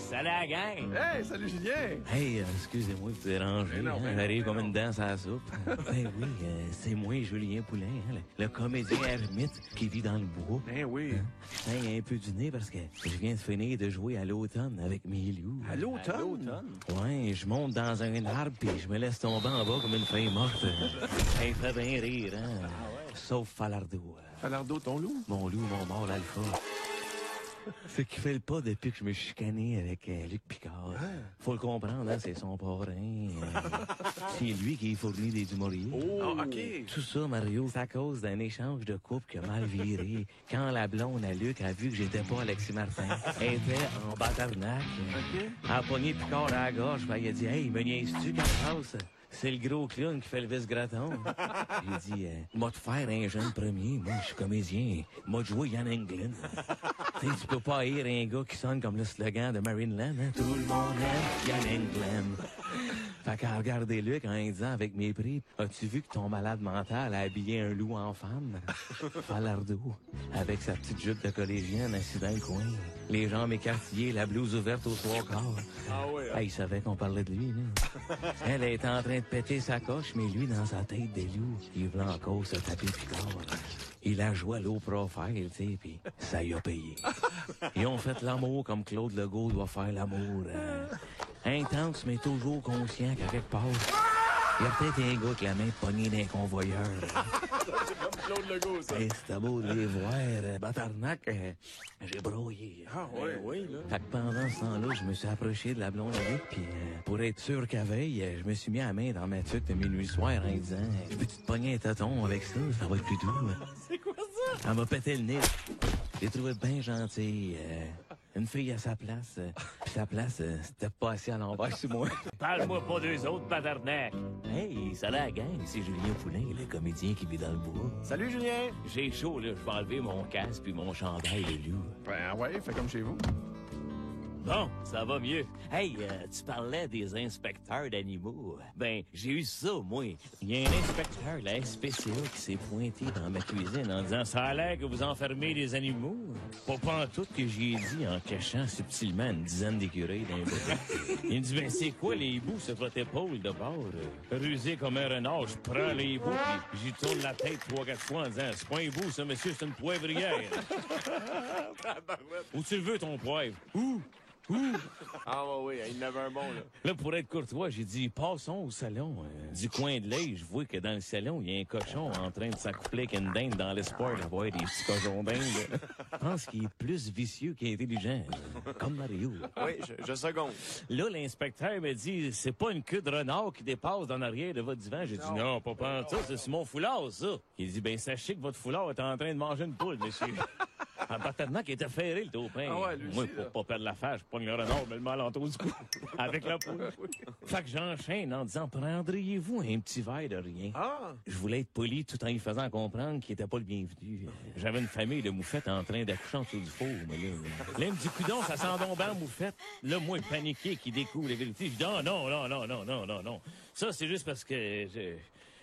Salut la gang! Hey, salut Julien! Hey, excusez-moi de vous déranger. J'arrive comme une danse à la soupe. Ben oui, c'est moi, Julien Poulain, le comédien ermite qui vit dans le bois. Ben oui. Je saigne un peu du nez parce que je viens de finir de jouer à l'automne avec mes loups. À l'automne? Ouais, je monte dans un arbre puis je me laisse tomber en bas comme une feuille morte. Ça me fait bien rire, hein? Sauf Falardeau. Falardeau, ton loup? Mon loup, mon mort, l'alpha. C'est qu'il fait le pas depuis que je me suis chicané avec Luc Picard. Faut le comprendre, hein, c'est son parrain. C'est lui qui fournit des humoristes. Oh, OK. Tout ça, Mario, c'est à cause d'un échange de couple qui a mal viré. Quand la blonde à Luc a vu que j'étais pas Alexis Martin, elle était en batarnac. OK. Elle a pogné Picard à la gorge, puis elle a dit « Hey, me niaises-tu, Carlos? C'est le gros clown qui fait le vice-graton. » J'ai dit « Moi te faire un jeune premier, moi je suis comédien. Moi de jouer Yann Englund. » Tu sais, tu peux pas haïr un gars qui sonne comme le slogan de Marineland, hein? Tout le monde aime Yann Englund. Fait qu'elle a regardé Luc en disant avec mépris, « As-tu vu que ton malade mental a habillé un loup en femme? » Falardeau, avec sa petite jupe de collégienne assise dans le coin. Les jambes écartillées, la blouse ouverte au trois quarts. Ah ouais. Il savait qu'on parlait de lui, là. Elle était en train de péter sa coche, mais lui, dans sa tête des loups, il voulait encore se taper Picard. Il a joué à low profile, tu sais, puis ça y a payé. Ils ont fait l'amour comme Claude Legault doit faire l'amour. Intense, mais toujours conscient qu'à quelque part, il y a peut-être un gars qui la main pognée d'un convoyeur. C'est comme Claude Legault, ça. Hey, c'était beau de les voir, batarnac, j'ai broyé. Ah ouais, oui, là. Fait que pendant ce temps-là, je me suis approché de la blonde avec, puis pour être sûr qu'à veille, je me suis mis la main dans ma tuque de minuit soir en disant « Je peux-tu te pogner un tâton avec ça? Ça va être plus doux. » C'est quoi ça? Elle m'a pété le nez. J'ai trouvé bien gentil. Une fille à sa place. Puis sa place, c'était pas assis à l'envers sur moi. Parle-moi pas d'eux autres, batarnac. Hey, salut la gang, c'est Julien Poulain, le comédien qui vit dans le bois. Salut Julien! J'ai chaud, là, je vais enlever mon casque puis mon chandail de loup. Ben ouais, fais comme chez vous. Bon, ça va mieux. Hey, tu parlais des inspecteurs d'animaux. Ben, j'ai eu ça, moi. Il y a un inspecteur, la SPCA, qui s'est pointé dans ma cuisine en disant « Ça a l'air que vous enfermez des animaux. » Pas pantoute que j'y ai dit en cachant subtilement une dizaine d'écureuils dans les bottes. Il me dit « Ben, c'est quoi les hiboux sur votre épaule de bord? » Rusé comme un renard, je prends les hiboux puis j'y tourne la tête 3-4 fois en disant « C'est pas un hibou, ça, monsieur, c'est une poivrière. » Où tu le veux, ton poivre? Où? Ah ouais, oui, il y en avait un bon, là. Là, pour être courtois, j'ai dit, passons au salon. Du coin de l'œil, je vois que dans le salon, il y a un cochon en train de s'accoupler avec une dinde dans l'espoir d'avoir des petits cochons dindes. Je pense qu'il est plus vicieux qu'intelligent. Comme Mario. Oui, je seconde. Là, l'inspecteur me dit, c'est pas une queue de renard qui dépasse dans l'arrière de votre divan. J'ai dit, non, pas pantoute, c'est mon foulard, ça. Il dit, ben, sachez que votre foulard est en train de manger une poule, monsieur. En partenant qui était ferré, le taupin. Ah ouais, lui moi, aussi, là. pour pas perdre la face, je pogne le renard, mais le mal en du cou. Avec la poule. Fait que j'enchaîne en disant, prendriez-vous un petit verre de rien? Ah! Je voulais être poli tout en lui faisant comprendre qu'il était pas le bienvenu. J'avais une famille de moufettes en train d'accoucher en dessous du four, mais là, il me dit, coudon, ça sent donc bien moufette. Là, moi, paniqué, qui découvre la vérité, je dis, oh, non. Ça, c'est juste parce que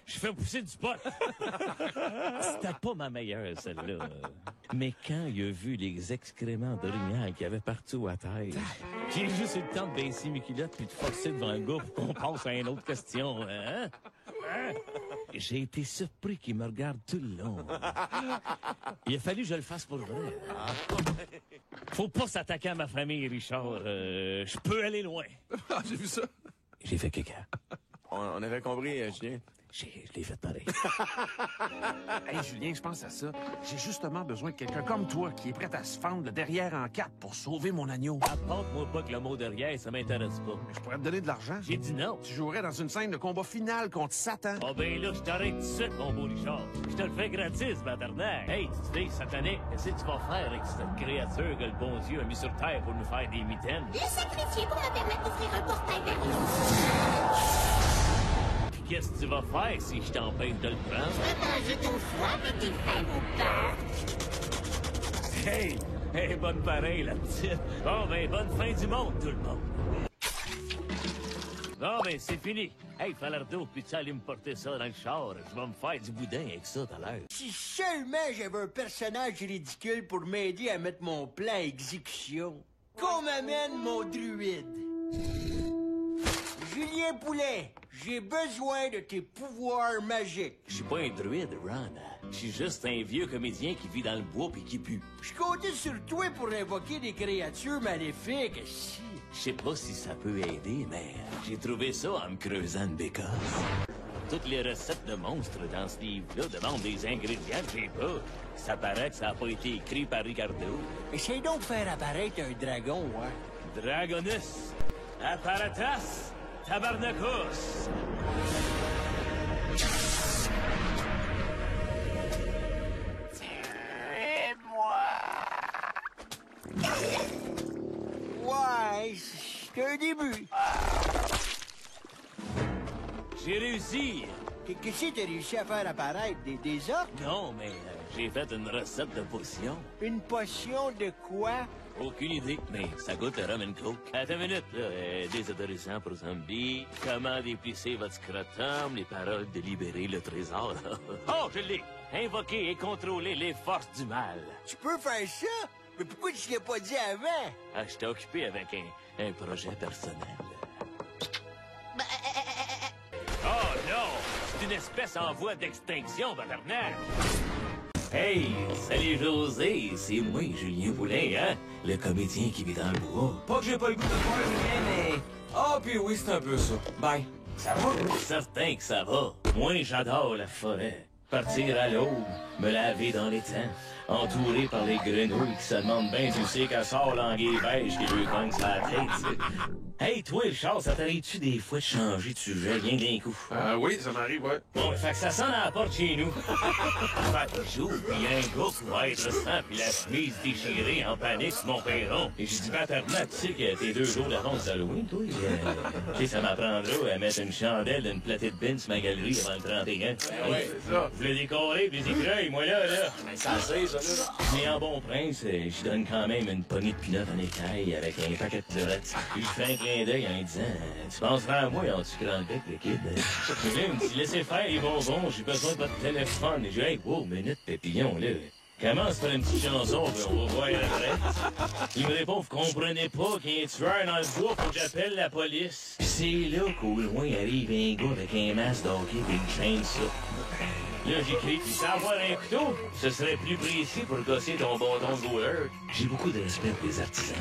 je fais pousser du pot. C'était pas ma meilleure, celle-là. Mais quand il a vu les excréments d'orignal qu'il y avait partout à terre, j'ai juste eu le temps de baisser mes culottes puis de forcer devant le gars pour qu'on passe à une autre question. Hein? J'ai été surpris qu'il me regarde tout le long. Il a fallu que je le fasse pour vrai. Faut pas s'attaquer à ma famille, Richard. Je peux aller loin. Ah, j'ai vu ça. J'ai fait caca. On avait compris, Julien. Je l'ai fait pareil. Hey, Julien, je pense à ça. J'ai justement besoin de quelqu'un comme toi qui est prêt à se fendre le derrière en quatre pour sauver mon agneau. Apporte-moi pas que le mot derrière, ça m'intéresse pas. Je pourrais te donner de l'argent. J'ai dit non. Tu jouerais dans une scène de combat final contre Satan. Ah ben là, je t'arrête tout de suite, mon beau Richard. Je te le fais gratis, bâtardaire. Hey, tu dis satanique, qu'est-ce que tu vas faire avec cette créature que le bon Dieu a mis sur terre pour nous faire des mitaines? Le sacrifier pour me permettre d'ouvrir un portail vers l'eau. Qu'est-ce que tu vas faire si je t'empêche de le prendre? Manger ton foie avec tes frères au père. Hey, bonne pareille, la petite. Bon, ben, bonne fin du monde, tout le monde. Bon, ben, c'est fini. Hey, Falardeau, puis tu allais me porter ça dans le char. Je vais me faire du boudin avec ça tout à l'heure. Si seulement j'avais un personnage ridicule pour m'aider à mettre mon plan à exécution. qu'on m'amène mon druide. Julien Poulet, j'ai besoin de tes pouvoirs magiques. Je suis pas un druide, Ron. Je suis juste un vieux comédien qui vit dans le bois pis qui pue. Je comptais sur toi pour invoquer des créatures maléfiques. Si. Je sais pas si ça peut aider, mais j'ai trouvé ça en me creusant une bécasse. Toutes les recettes de monstres dans ce livre-là demandent des ingrédients que j'ai pas. Ça paraît que ça a pas été écrit par Ricardo. Essaye donc de faire apparaître un dragon, hein. Dragonus, Apparatus, Tabarnacus. Ouais, c'est un début. J'ai réussi. Qu'est-ce que t'as réussi à faire apparaître? Des orques? Non, mais j'ai fait une recette de potion. Une potion de quoi? Aucune idée, mais ça goûte le rum and coke. Attends une minute, là. Désodorisant pour zombies. Comment dépisser votre scrotum. Les paroles de libérer le trésor. Oh, je l'ai. Invoquer et contrôler les forces du mal. Tu peux faire ça? Mais pourquoi tu l'as pas dit avant? Ah, j'étais occupé avec un projet personnel. Oh non! C'est une espèce en voie d'extinction, Bernard! Hey! Salut José! C'est moi, Julien Poulet, hein? Le comédien qui vit dans le bois. Pas que j'ai pas le goût de te voir, Julien, mais... Ah, puis oui, c'est un peu ça. Bye. Ça va? Certain que ça va. Moi, j'adore la forêt. Partir à l'aube, me laver dans les temps, entouré par les grenouilles qui se demandent bien, tu sais, qu'elle sort l'anguille beige qui lui cogne sur la tête, tu sais. Hey, toi, Charles, ça t'arrive-tu des fois de changer de sujet rien d'un coup? Oui, ça m'arrive, ouais. Bon, fait que ça sonne à la porte chez nous. Fait que j'ouvre, pis y a un gars qui va être sang, pis la chemise déchirée en panique sur mon perron. Et j'ai dit, bâtardement, tu sais que t'es 2 jours d'avance d'Halloween, toi? Tu sais, ça m'apprendra à mettre une chandelle d'une platée de bine sur ma galerie avant le 31. Ouais, c'est ça. Je l'ai décoré, pis les écureuils, moi, là. Mais ça sait, ça, là. Mais en bon prince, je donne quand même une poignée de pinottes en écaille avec un paquet de fleurettes. Puis je fais un clin d'œil en disant, tu penseras à moi en sucrant le bec, le kid. Puis là, il me dit, laissez faire les bonbons, j'ai besoin de votre téléphone. Et j'ai dit, hey, wow, minute, pépillon, là. Commence par une petite chanson, puis on va voir après. Il me répond, vous comprenez pas qu'il y a un tueur dans le bois, faut que j'appelle la police. Puis c'est là qu'au loin arrive un gars avec un masque d'hockey et une chaîne ça. Là, j'écris, puis sans avoir un couteau, ce serait plus précis pour gosser ton bâton de goaler. J'ai beaucoup de respect pour les artisans.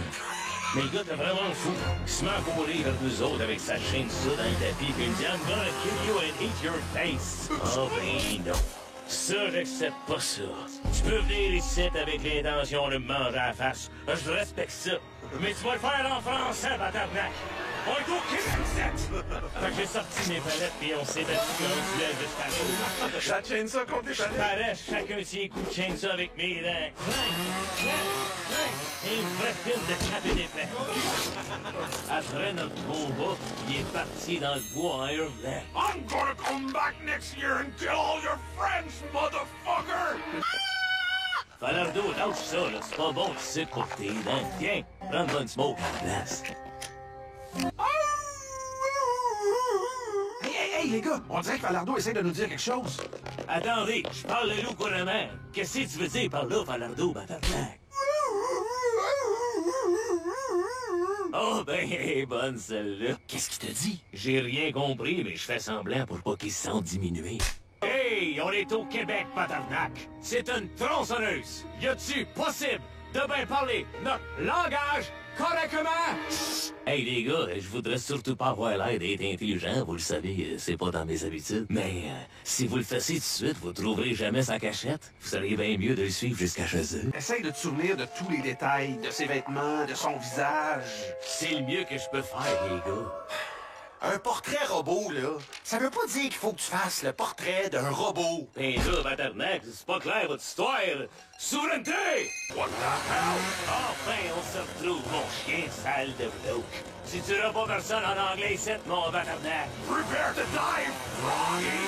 Mais le gars, t'es vraiment fou. Il se met à courir vers nous autres avec sa chaîne ça dans le tapis, puis il me dit, I'm gonna kill you and eat your face. Oh, ben non. Ça, j'accepte pas ça. Tu peux venir ici avec l'intention de me manger à la face. Je respecte ça. Mais tu vas le faire en français, bâtardac. On est au Québec, fait que j'ai sorti mes palettes pis on s'est battu comme un duel jusqu'à l'eau. Ça chaîne ça contre les Je palettes. parais chacun ses coups de chaîne ça avec mes dents. Clank, clank, clank. Et une vraie pile de clapper d'épais. Après notre combat, il est parti dans le bois en hurlant. I'm gonna come back next year and kill all your friends, motherfucker! Falardeau, lâche ça, là. C'est pas bon, tu sais, pour tes dents. Tiens, prends une bonne smoke à la place. Hey, les gars, on dirait que Falardeau essaie de nous dire quelque chose. Attendez, je parle le loup couramment. Qu'est-ce que tu veux dire par là, Falardeau, bâtardac? Oh, ben, elle est bonne, celle-là. Qu'est-ce qu'il te dit? J'ai rien compris, mais je fais semblant pour pas qu'il se sente diminué. Hey, on est au Québec, Patarnac. C'est une tronçonneuse. Y a-tu possible de bien parler notre langage correctement? Hey, les gars, je voudrais surtout pas avoir l'air d'être intelligent, vous le savez, c'est pas dans mes habitudes. Mais si vous le fassiez tout de suite, vous trouverez jamais sa cachette. Vous seriez bien mieux de le suivre jusqu'à chez eux. Essaye de te souvenir de tous les détails, de ses vêtements, de son visage. C'est le mieux que je peux faire, les gars. Un portrait robot, là, ça veut pas dire qu'il faut que tu fasses le portrait d'un robot. Ben là, Batarnac, c'est pas clair votre histoire. Souveraineté! What the hell? Enfin, on se retrouve, mon chien sale de bloc. Si tu n'as pas personne en anglais, c'est mon Batarnac. Prepare to die, Froggy!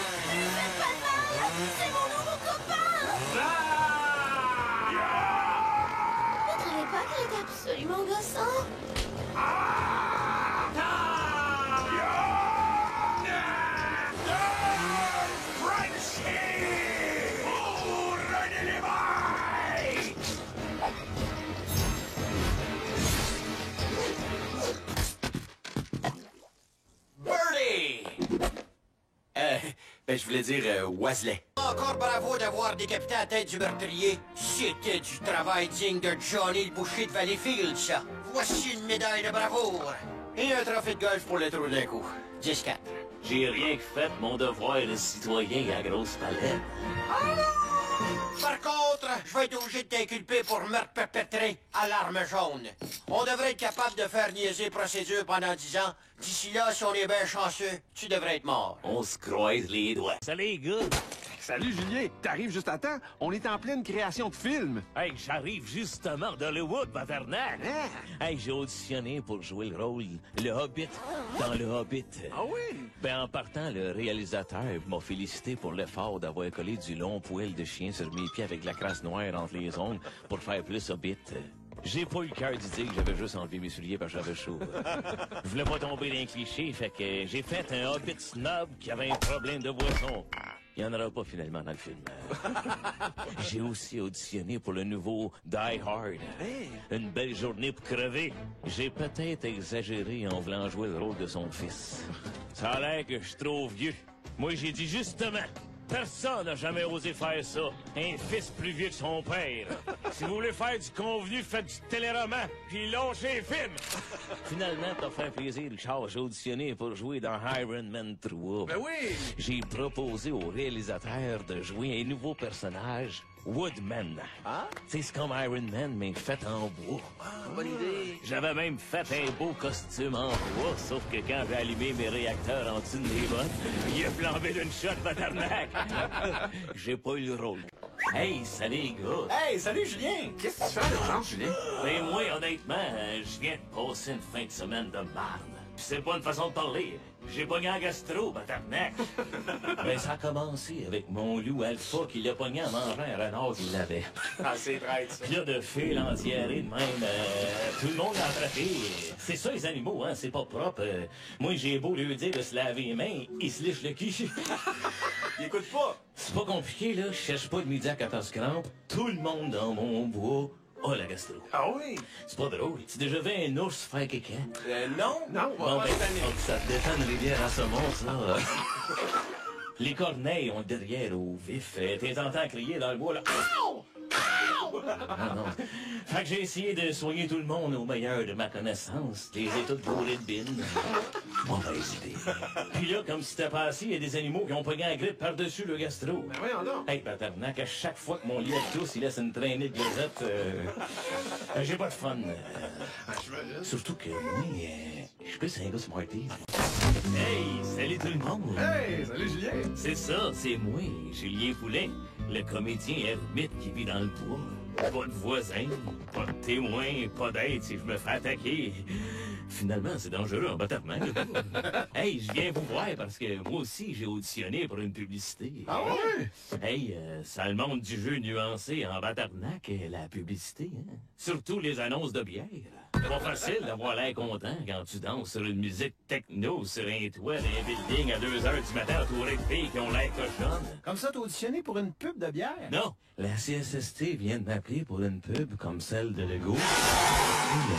Faites pas de mal! C'est mon nouveau copain! Vous trouvez pas qu'il est absolument gossant? Ben, je voulais dire Wesley. Encore bravo d'avoir décapité la tête du meurtrier. C'était du travail digne de Johnny le boucher de Valleyfield, ça. Voici une médaille de bravoure. Et un trophée de golf pour le trou d'un coup. 10-4. J'ai rien que fait mon devoir de citoyen à grosse palette. Par contre, je vais être obligé de t'inculper pour meurtre perpétré à l'arme jaune. On devrait être capable de faire niaiser procédure pendant 10 ans. D'ici là, si on est bien chanceux, tu devrais être mort. On se croise les doigts. Salut les gars! Salut, Julien. T'arrives juste à temps. On est en pleine création de film. Hey, j'arrive justement d'Hollywood, Batarnac! Hey, j'ai auditionné pour jouer le rôle, le Hobbit, dans le Hobbit. Ah oui? Ben, en partant, le réalisateur m'a félicité pour l'effort d'avoir collé du long poil de chien sur mes pieds avec de la crasse noire entre les ongles pour faire plus Hobbit. J'ai pas eu le cœur d'y dire que j'avais juste enlevé mes souliers parce que j'avais chaud. Je voulais pas tomber dans un cliché, fait que j'ai fait un Hobbit snob qui avait un problème de boisson. Il n'y en aura pas finalement dans le film. J'ai aussi auditionné pour le nouveau Die Hard. Une belle journée pour crever. J'ai peut-être exagéré en voulant jouer le rôle de son fils. Ça a l'air que je suis trop vieux. Moi, j'ai dit justement, personne n'a jamais osé faire ça. Un fils plus vieux que son père. Si vous voulez faire du convenu, faites du téléroman, puis lâchez les films. Finalement, pour faire plaisir, Richard, j'ai auditionné pour jouer dans Iron Man 3. Ben oui! J'ai proposé au réalisateur de jouer un nouveau personnage, Woodman. Ah? C'est comme Iron Man, mais fait en bois. Bonne idée. J'avais même fait un beau costume en bois, sauf que quand j'ai allumé mes réacteurs en dessous des bottes, il a flambé d'une shot, Batarnac. J'ai pas eu le rôle. Hey, salut les gars! Hey, salut Julien! Qu'est-ce que tu fais à l'urgence, Julien? Ben moi, honnêtement, je viens de passer une fin de semaine de marde. Pis c'est pas une façon de parler. J'ai pogné en gastro, Batarnac. Ben ça a commencé avec mon loup Alpha qui l'a pogné en mangeant un renard qu'il l'avait. Ah, c'est traite, ça. Puis là, de fil en diarrhée de même, tout le monde l'a attrapé. C'est ça, les animaux, hein, c'est pas propre. Moi, j'ai beau lui dire de se laver les mains, il se liche le cul. Il écoute pas. C'est pas compliqué, là. Je cherche pas de midi à 14 crampes. Tout le monde dans mon bois a la gastro. Ah oui? C'est pas drôle. Tu déjà vu un ours faire caca? Non. Non, Bon, ben, ça te détend une rivière à saumon, ça. Les corneilles ont le derrière au vif. T'es entends crier dans le bois, là. Ow! Ow! Ah non. Fait que j'ai essayé de soigner tout le monde au meilleur de ma connaissance. Les ai toutes bourrées de bine. Mauvaise idée. Puis là, comme si c'était passé, il y a des animaux qui ont pogné la grippe par-dessus le gastro. Ben voyons donc. Hey, Batarnac, à chaque fois que mon lit tousse, il laisse une traînée de gazette. J'ai pas de fun. Surtout que moi, je suis plus un gars Smarties. Hey, salut tout le monde! Hey, salut, Julien! C'est ça, c'est moi, Julien Poulet, le comédien ermite qui vit dans le bois. Pas de voisins, pas de témoins, pas d'aide si je me fais attaquer. Finalement, c'est dangereux en Batarnac. Hey, je viens vous voir parce que moi aussi, j'ai auditionné pour une publicité. Ah ouais? Hey, ça le monde du jeu nuancé en Batarnac, la publicité, hein? Surtout les annonces de bière. Pas facile d'avoir l'air content quand tu danses sur une musique techno sur un toit d'un building à 2 heures du matin entouré de filles qui ont l'air cochonnes. Comme ça, t'as auditionné pour une pub de bière? Non, la CSST vient de m'appeler pour une pub comme celle de Legault.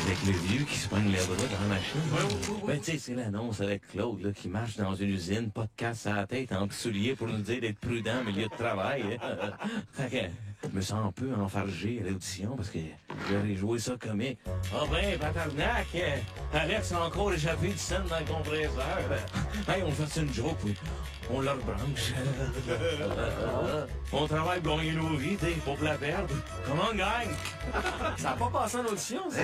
Avec le vieux qui se pogne les bras dans la machine. Ben, tu sais, c'est l'annonce avec Claude, là, qui marche dans une usine, pas de casse à la tête, en souliers pour nous dire d'être prudent au milieu de travail. Fait que, je me sens un peu enfargé à l'audition parce que j'aurais joué ça comique. Ah ben, Batarnac, Alex a encore échappé du scène dans le compresseur. Hey, on fait une joke, puis on leur branche. On travaille pour gagner nos vies, t'sais, pour la perdre. Comment on gagne? Ça a pas passé en audition, ça.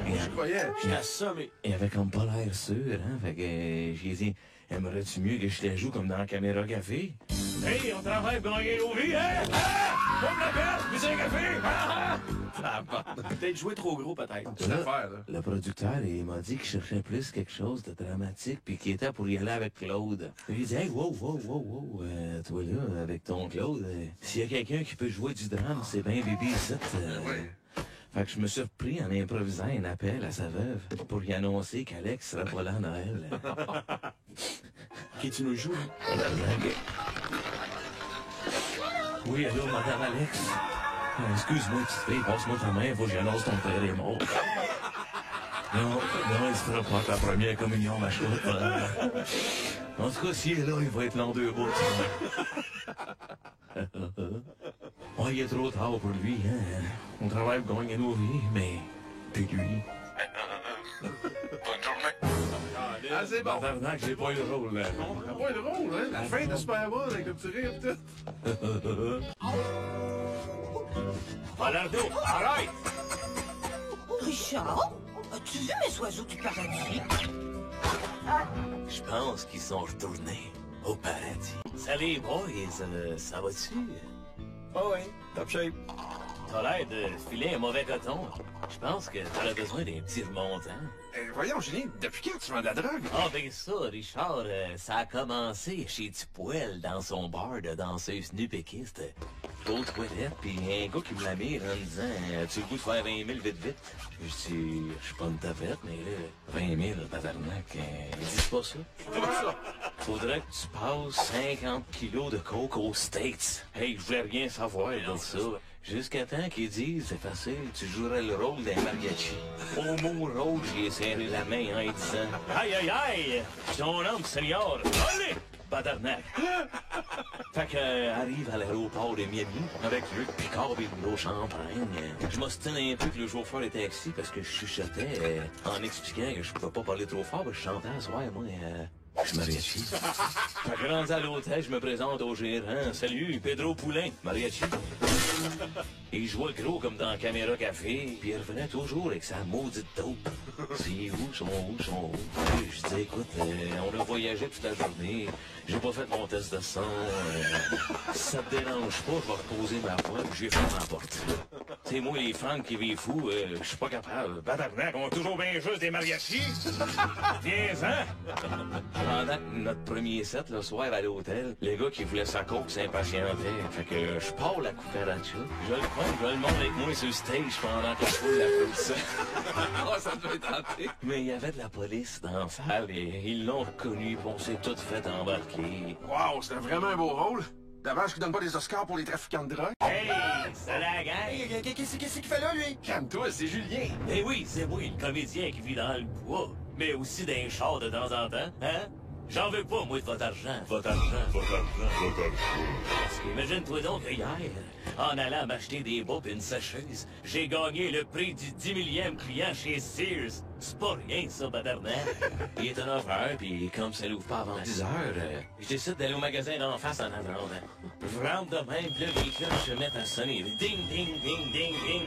Je croyais. J'étais assommé. Il avait comme pas l'air sûr, hein. Fait que j'ai dit, aimerais-tu mieux que je te joue comme dans la caméra café? Hey, on travaille pour gagner nos vies, hein? Comme la perte, puis c'est un café! Peut-être joué trop gros, peut-être. C'est l'affaire, là. Le producteur, il m'a dit qu'il cherchait plus quelque chose de dramatique puis qu'il était pour y aller avec Claude. Il dit, hey, wow, toi là, avec ton Claude, s'il y a quelqu'un qui peut jouer du drame, c'est bien bébé ici. Fait que je me suis repris en improvisant un appel à sa veuve pour lui annoncer qu'Alex sera pas là à Noël. Qui tu nous joues? Oui, allô, madame Alex? Excuse-moi, petite fille, passe-moi ta main, faut que j'annonce ton père est mort. Non, il se fera pas ta première communion, ma chouette. En tout cas, si il est là, il va être l'an 2 bouts. Oh, il est trop tard pour lui, hein. On travaille pour gagner nos vies, mais... Puis lui... Bonne journée. Ah, c'est bon. Tabarnak, j'ai pas eu le rôle, là. T'as pas le rôle, hein? La fin de super bonne avec le petit rire et tout. Palardo, arrête! Richard, as-tu vu mes oiseaux du paradis? Je pense qu'ils sont retournés au paradis. Salut, boys, ça va-tu? Oh oui, top shape. T'as l'air de filer un mauvais coton. Je pense que t'aurais besoin d'un petit remontant. Voyons, Julien, depuis quand tu vends de la drogue? Ah, ben ça, Richard, ça a commencé chez Tipoel dans son bar de danseuse nu-péquiste. Aux toilettes, pis un gars qui me l'a mis en disant tu le goût de faire 20 000 vite vite? Je dis, je suis pas une tapette, mais là, 20 000, tabarnak, ils disent pas ça. Faudrait que tu passes 50 kilos de coke aux States. Hey, je voulais rien savoir de ça. Jusqu'à temps qu'ils disent, c'est facile, tu jouerais le rôle d'un mariachi. Au mot rôle, j'ai serré la main en disant, aïe, aïe, aïe, ton homme, seigneur, allez! Badarnac. Fait que, arrive à l'aéroport de Miami avec Luc Picard et le gros champagne. Je m'ostinais un peu que le chauffeur de taxi parce que je chuchotais en expliquant que je pouvais pas parler trop fort parce que je chantais à soir, moi. Je suis mariachi. Fait que rendu à l'hôtel, je me présente au gérant. Salut, Pedro Poulain, mariachi. Et il jouait gros comme dans Caméra Café, puis il revenait toujours avec sa maudite dope. C'est où, sont où? Je dis, écoute, on a voyagé toute la journée, j'ai pas fait mon test de sang. Si ça te dérange pas, je vais reposer ma voix, puis je vais faire ma porte. C'est moi, les fans qui vivent fous, je suis pas capable. Badarnac, on a toujours bien juste des mariachis. Viens-en! Pendant notre premier set, le soir à l'hôtel, les gars qui voulaient sa coke s'impatientaient. Fait que je pars la cucaracha, je le prends, je le monte avec moi sur le stage pendant que la foule l'applaudissait. Oh, ça devait tenter. Mais il y avait de la police dans la salle et ils l'ont reconnu, pis on s'est tout fait embarquer. Wow, c'était vraiment un beau rôle. Dommage qu'ils donnent pas des Oscars pour les trafiquants de drogue. Hey, c'est la gang! Qu'est-ce qu'il fait là, lui? Calme-toi, c'est Julien. Eh oui, c'est moi, le comédien qui vit dans le bois, mais aussi dans les chars de temps en temps, hein? J'en veux pas, moi, de votre argent. Votre argent. Parce qu'imagine-toi donc que hier, en allant m'acheter des bas pis une sécheuse, j'ai gagné le prix du 10 millième client chez Sears. C'est pas rien, ça, badarnac. Il est 9h, pis comme ça l'ouvre pas avant 10h, je décide d'aller au magasin d'en face en attendant. Je rentre de même, pis là, les cloches se mettent à sonner. Ding, ding, ding, ding, ding,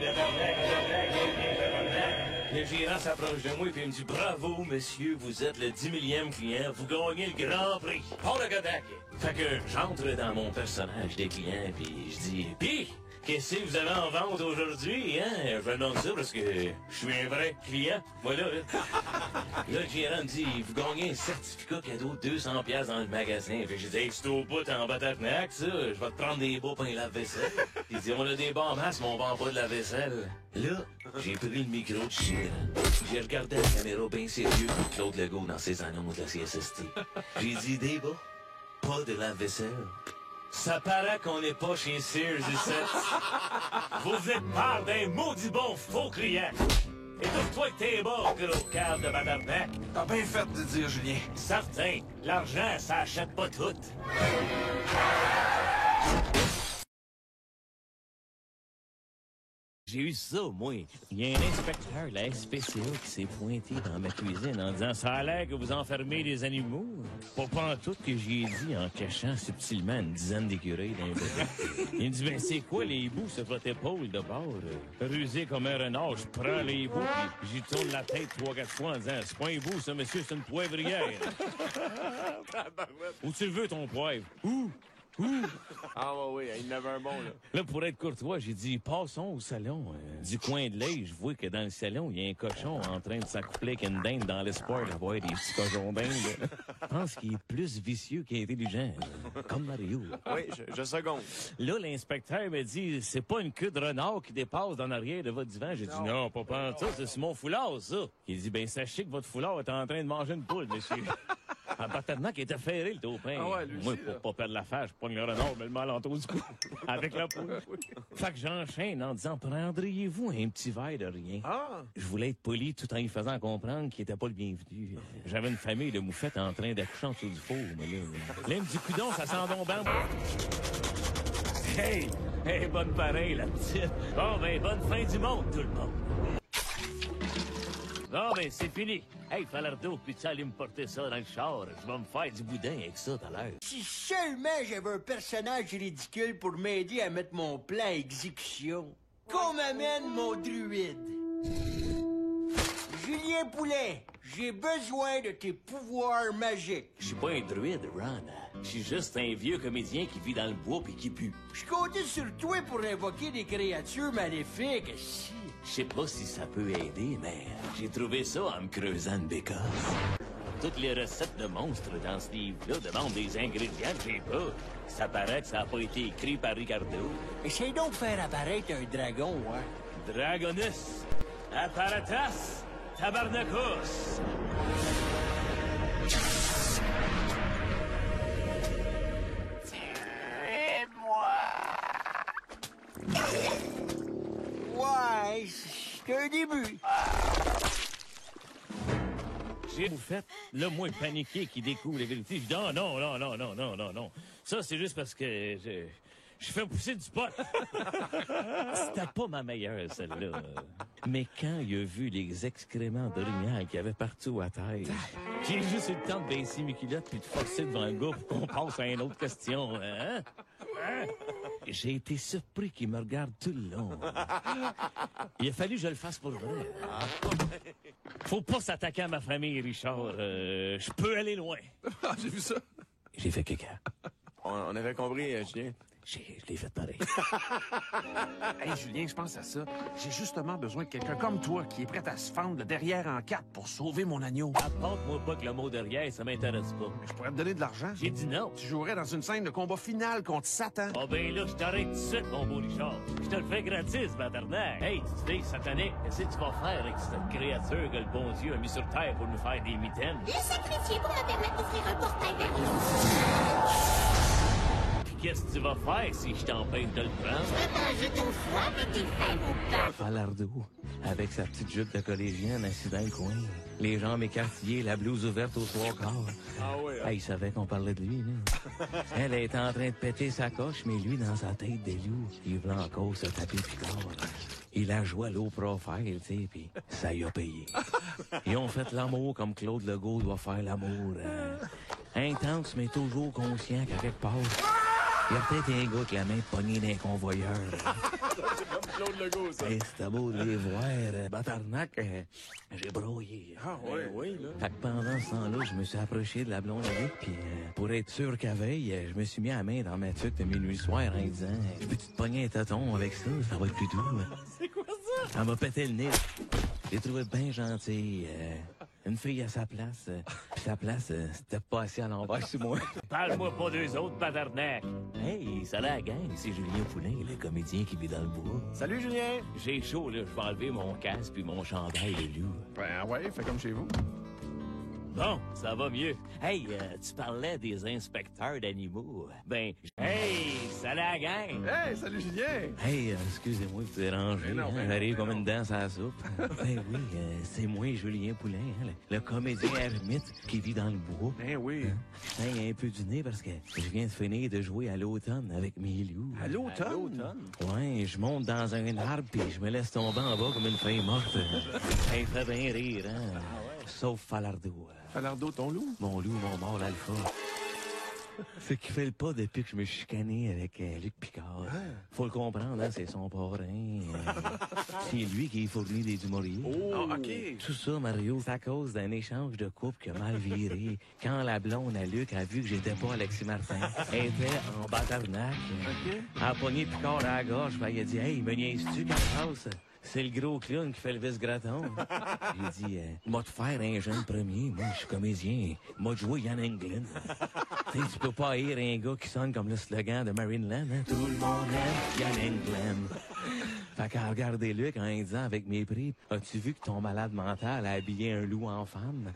le gérant s'approche de moi et il me dit « Bravo, monsieur, vous êtes le 10 millième client, vous gagnez le grand prix. » Paul le Kodak. Fait que j'entre dans mon personnage des clients puis je dis « Pis, qu'est-ce que vous avez en vente aujourd'hui, hein? » Je demande ça parce que je suis un vrai client. Voilà. Là, le gérant me dit « Vous gagnez un certificat cadeau de 200$ dans le magasin. » Fait que j'ai dit hey, « C'est au bout en batarnac, ça. Je vais te prendre des bas pain lave-vaisselle. » Il dit « On a des bas en masse, mais on vend pas de la vaisselle. » Là, j'ai pris le micro de gérant. J'ai regardé la caméra bien sérieux comme Claude Legault dans ses annonces de la CSST. J'ai dit des bas, pas de la vaisselle. Ça paraît qu'on n'est pas chez Sears ici. Vous êtes part d'un maudit bon faux client. Étouffe-toi avec tes bas, gros câble de badarnac. T'as bien fait de dire, Julien. Certain, l'argent, ça achète pas tout. J'ai eu ça, moi. Il y a un inspecteur de la SPCA qui s'est pointé dans ma cuisine en disant « Ça a l'air que vous enfermez des animaux. » Pas en tout que j'y ai dit en cachant subtilement une dizaine d'écureuils dans le bec. Il me dit « Ben c'est quoi les hiboux sur votre épaule de bord? » Rusé comme un renard, je prends les hiboux puis j'y tourne la tête 3-4 fois en disant « C'est pas un hibou, ça, monsieur, c'est une poivrière. » Où tu le veux, ton poivre? Où? Ah ouais, il y en avait un bon, là. Là, pour être courtois, j'ai dit, passons au salon. Du coin de l'œil, je vois que dans le salon, il y a un cochon en train de s'accoupler avec une dinde dans l'espoir d'avoir des petits cochons dindes. Je pense qu'il est plus vicieux qu'intelligent. Comme Mario. Oui, je seconde. Là, l'inspecteur me dit, c'est pas une queue de renard qui dépasse dans l'arrière de votre divan. J'ai dit, non, pas pantoute, c'est mon foulard, ça. Il dit, ben, sachez que votre foulard est en train de manger une poule, monsieur. En partant qui était ferré, le taupin. Ah ouais, lui Moi, aussi, pour là. pas perdre la face, je pogne le renard, mais le mal en du cou. Avec la poule. Fait que j'enchaîne en disant, prendriez-vous un petit verre de rien? Ah! Je voulais être poli tout en lui faisant comprendre qu'il était pas le bienvenu. J'avais une famille de moufettes en train d'accoucher en dessous du four, mais là... L'aime du coudon, ça sent donc ben... Hey! Hey, bonne pareille, la petite. Bon, ben, bonne fin du monde, tout le monde. Bon, ben, c'est fini. Hey, Falardeau, puis tu aller me porter ça dans le char. Je vais me faire du boudin avec ça tout à l'heure. Si seulement j'avais un personnage ridicule pour m'aider à mettre mon plan à exécution. Qu'on m'amène mon druide. Julien Poulet, j'ai besoin de tes pouvoirs magiques. Je suis pas un druide, Ron. Je suis juste un vieux comédien qui vit dans le bois pis qui pue. Je comptais sur toi pour invoquer des créatures maléfiques, si. Je sais pas si ça peut aider, mais j'ai trouvé ça en me creusant une bécasse. Toutes les recettes de monstres dans ce livre-là demandent des ingrédients que j'ai pas. Ça paraît que ça a pas été écrit par Ricardo. Essaye donc de faire apparaître un dragon, ouais. Dragonus, apparatus, tabarnacus. Ouais, c'est un début. J'ai fait le moins paniqué qui découvre la vérité. Je dis non. Ça, c'est juste parce que je fais pousser du pot. C'était pas ma meilleure, celle-là. Mais quand il a vu les excréments d'orignal qu'il y avait partout à terre, j'ai juste eu le temps de baisser mes culottes puis de forcer devant le gars pour qu'on passe à une autre question. Hein? J'ai été surpris qu'il me regarde tout le long. Il a fallu que je le fasse pour vrai. Faut pas s'attaquer à ma famille, Richard. Je peux aller loin. Ah, j'ai vu ça. J'ai fait caca. On avait compris, Julien. Je l'ai fait pareil. Hey, Julien, je pense à ça. J'ai justement besoin de quelqu'un comme toi qui est prêt à se fendre le derrière en quatre pour sauver mon agneau. Apporte-moi pas que le mot derrière, ça m'intéresse pas. Je pourrais te donner de l'argent. J'ai dit non. Tu jouerais dans une scène de combat final contre Satan. Ah ben là, je t'arrête tout de suite, mon beau Richard. Je te le fais gratis, bâtarnaire. Hey, tu dis, satanique, qu'est-ce que tu vas faire avec cette créature que le bon Dieu a mis sur terre pour nous faire des mitaines? Le sacrifier pour me permettre d'ouvrir un portail vers l'eau. Qu'est-ce que tu vas faire si je t'empêche de le prendre? Manger ton foie avec tes fèves au pain. Falardeau, avec sa petite jupe de collégienne assise dans le coin, les jambes écartillées, la blouse ouverte aux trois quarts. Ah oui, hein? Hey, il savait qu'on parlait de lui, là. Elle était en train de péter sa coche, mais lui, dans sa tête des loups, il voulait encore se taper Picard. Il a joué à low profile, tu sais, puis ça y a payé. Ils ont fait l'amour comme Claude Legault doit faire l'amour. Intense, mais toujours conscient qu'à quelque part, il y a peut-être un gars avec la main pognée d'un convoyeur. Claude Legault, ça. Hey, c'était beau de les voir, Batarnac, j'ai broyé. Ah, ouais. Oui, là. Fait que pendant ce temps-là, je me suis approché de la blonde avec, puis pour être sûr qu'à veille, je me suis mis la main dans ma tuque de minuit soir en disant « Peux-tu te pogner un tâton avec ça? Ça va être plus doux. » C'est quoi ça? Elle m'a pété le nez. J'ai trouvé bien gentil. Une fille à sa place. Puis sa place, c'était pas assis à l'envers sur moi. Parle-moi pas d'eux autres, Batarnac. Hey, ça la gang, c'est Julien Poulin, le comédien qui vit dans le bois. Salut, Julien. J'ai chaud, là. Je vais enlever mon casque puis mon chandail de loup. Ben ouais, fais comme chez vous. Bon, ça va mieux. Hey, tu parlais des inspecteurs d'animaux. Ben, hey, salut la gang! Hey, salut Julien! Hey, excusez-moi de vous déranger. Ben non, ben J'arrive non, comme une danse à la soupe. Ben oui, c'est moi, Julien Poulin, hein, le comédien ermite qui vit dans le bois. Ben oui. Je saigne un peu du nez parce que je viens de finir de jouer à l'automne avec mes loups. À l'automne? Ouais, je monte dans un arbre puis je me laisse tomber en bas comme une feuille morte. Ça me fait bien rire, hein? Sauf Falardeau. Falardeau, ton loup? Mon loup, mon mort, l'alpha. C'est qu'il fait le pas depuis que je me suis chicané avec Luc Picard. Faut le comprendre, hein, c'est son parrain. C'est lui qui fournit des humoristes. Oh, OK. Tout ça, Mario, c'est à cause d'un échange de couple qui a mal viré. Quand la blonde à Luc a vu que j'étais pas Alexis Martin, elle était en batarnac. Elle a pogné Picard à la gorge, puis elle a dit « Hey, me niaises-tu, qu'elle passe? C'est le gros clown qui fait le vis-graton. » J'ai dit moi te faire un jeune premier, moi je suis comédien. Moi de jouer Yann Englund. Tu sais, tu peux pas haïr un gars qui sonne comme le slogan de Marineland, hein? Tout le monde aime Yann Englund. Fait qu'à regarder Luc en disant avec mépris, as-tu vu que ton malade mental a habillé un loup en femme?